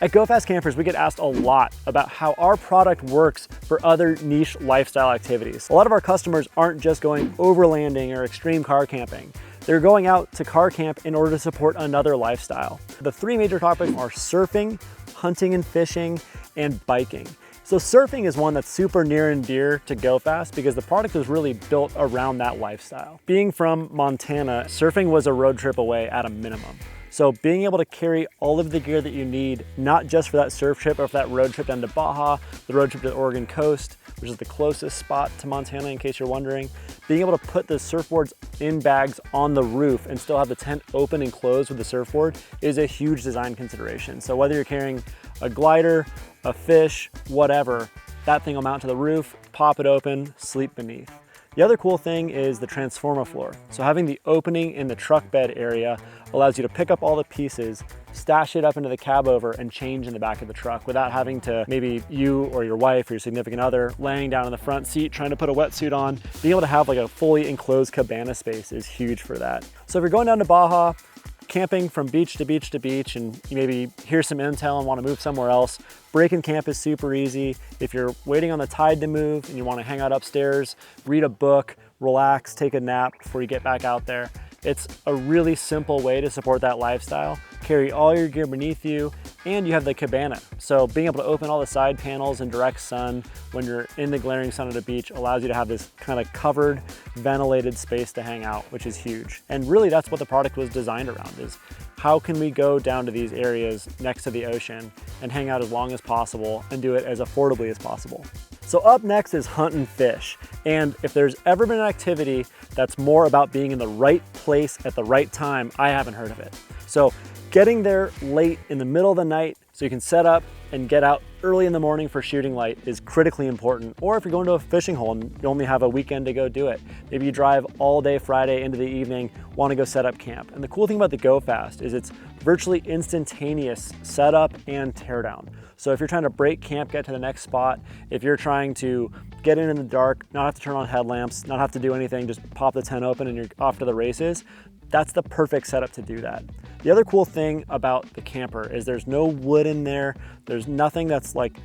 At Go Fast Campers, we get asked a lot about how our product works for other niche lifestyle activities. A lot of our customers aren't just going overlanding or extreme car camping. They're going out to car camp in order to support another lifestyle. The three major topics are surfing, hunting and fishing, and biking. So surfing is one that's super near and dear to Go Fast because the product was really built around that lifestyle. Being from Montana, surfing was a road trip away at a minimum. So being able to carry all of the gear that you need, not just for that surf trip or for that road trip down to Baja, the road trip to the Oregon coast, which is the closest spot to Montana in case you're wondering, being able to put the surfboards in bags on the roof and still have the tent open and closed with the surfboard is a huge design consideration. So whether you're carrying a glider, a fish, whatever, that thing will mount to the roof, pop it open, sleep beneath. The other cool thing is the Transforma floor. So having the opening in the truck bed area allows you to pick up all the pieces, stash it up into the cab over, and change in the back of the truck without having to, maybe you or your wife or your significant other laying down in the front seat trying to put a wetsuit on. Being able to have like a fully enclosed cabana space is huge for that. So if you're going down to Baja, camping from beach to beach to beach, and you maybe hear some intel and want to move somewhere else, break and camp is super easy. If you're waiting on the tide to move and you want to hang out upstairs, read a book, relax, take a nap before you get back out there, it's a really simple way to support that lifestyle. Carry all your gear beneath you, and you have the cabana. So being able to open all the side panels in direct sun when you're in the glaring sun at a beach allows you to have this kind of covered, ventilated space to hang out, which is huge. And really that's what the product was designed around, is how can we go down to these areas next to the ocean and hang out as long as possible and do it as affordably as possible. So up next is hunt and fish. And if there's ever been an activity that's more about being in the right place at the right time, I haven't heard of it. So getting there late in the middle of the night so you can set up and get out early in the morning for shooting light is critically important. Or if you're going to a fishing hole and you only have a weekend to go do it, maybe you drive all day Friday into the evening, want to go set up camp. And the cool thing about the Go Fast is it's virtually instantaneous setup and teardown. So if you're trying to break camp, get to the next spot, if you're trying to get in the dark, not have to turn on headlamps, not have to do anything, just pop the tent open and you're off to the races, that's the perfect setup to do that. The other cool thing about the camper is there's no wood in there. There's nothing that's like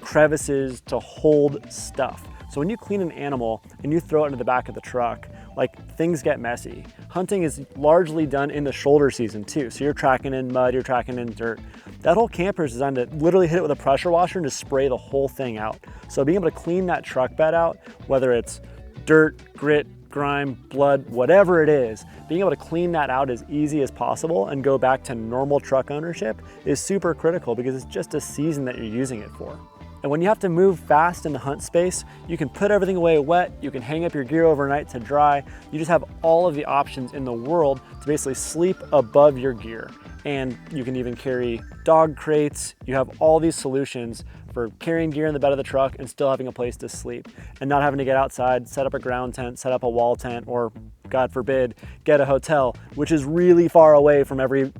crevices to hold stuff. So when you clean an animal and you throw it into the back of the truck, like things get messy. Hunting is largely done in the shoulder season too. So you're tracking in mud, you're tracking in dirt. That whole camper is designed to literally hit it with a pressure washer and just spray the whole thing out. So being able to clean that truck bed out, whether it's dirt, grit, grime, blood, whatever it is, being able to clean that out as easy as possible and go back to normal truck ownership is super critical because it's just a season that you're using it for. And when you have to move fast in the hunt space, you can put everything away wet, you can hang up your gear overnight to dry, you just have all of the options in the world to basically sleep above your gear. And you can even carry dog crates, you have all these solutions for carrying gear in the bed of the truck and still having a place to sleep and not having to get outside, set up a ground tent, set up a wall tent, or God forbid, get a hotel, which is really far away from every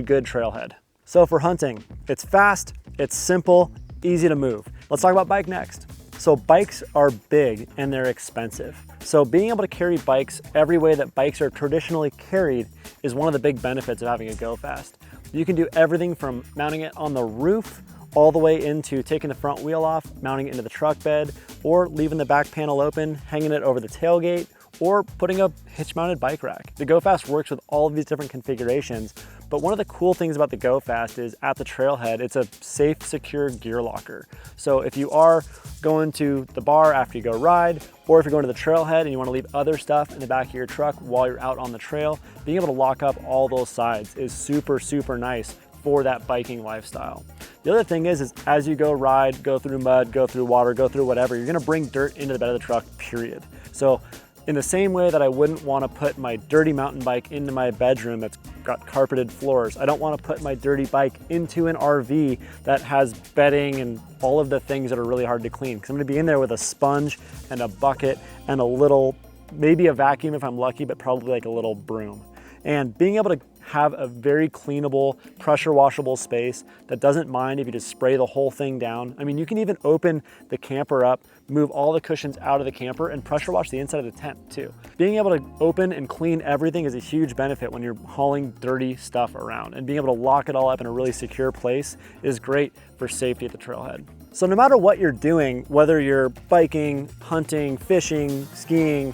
good trailhead. So for hunting, it's fast, it's simple, easy to move. Let's talk about bike next. So bikes are big and they're expensive. So being able to carry bikes every way that bikes are traditionally carried is one of the big benefits of having a Go Fast. You can do everything from mounting it on the roof all the way into taking the front wheel off, mounting it into the truck bed, or leaving the back panel open, hanging it over the tailgate, or putting a hitch-mounted bike rack. The Go Fast works with all of these different configurations, but one of the cool things about the Go Fast is at the trailhead, it's a safe, secure gear locker. So if you are going to the bar after you go ride, or if you're going to the trailhead and you want to leave other stuff in the back of your truck while you're out on the trail, being able to lock up all those sides is super, super nice for that biking lifestyle. The other thing is as you go ride, go through mud, go through water, go through whatever, you're gonna bring dirt into the bed of the truck, period. So in the same way that I wouldn't want to put my dirty mountain bike into my bedroom that's got carpeted floors, I don't want to put my dirty bike into an RV that has bedding and all of the things that are really hard to clean. Because I'm going to be in there with a sponge and a bucket and a little, maybe a vacuum if I'm lucky, but probably like a little broom. And being able to have a very cleanable, pressure washable space that doesn't mind if you just spray the whole thing down. I mean, you can even open the camper up, move all the cushions out of the camper, and pressure wash the inside of the tent too. Being able to open and clean everything is a huge benefit when you're hauling dirty stuff around, and being able to lock it all up in a really secure place is great for safety at the trailhead. So no matter what you're doing, whether you're biking, hunting, fishing, skiing,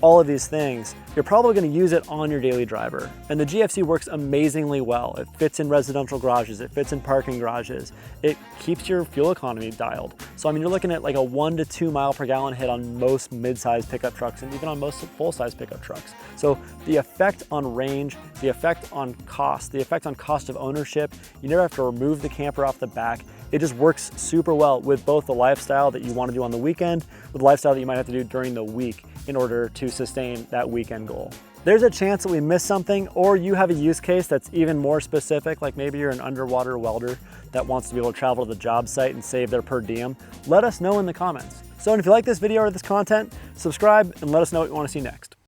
all of these things, you're probably going to use it on your daily driver. And the GFC works amazingly well. It fits in residential garages, it fits in parking garages, it keeps your fuel economy dialed. So I mean, you're looking at like a 1 to 2 mile per gallon hit on most mid-size pickup trucks and even on most full-size pickup trucks. So the effect on range, the effect on cost, the effect on cost of ownership, you never have to remove the camper off the back. It just works super well with both the lifestyle that you want to do on the weekend, with the lifestyle that you might have to do during the week in order to sustain that weekend goal. There's a chance that we missed something, or you have a use case that's even more specific, like maybe you're an underwater welder that wants to be able to travel to the job site and save their per diem. Let us know in the comments. So if you like this video or this content, subscribe and let us know what you want to see next.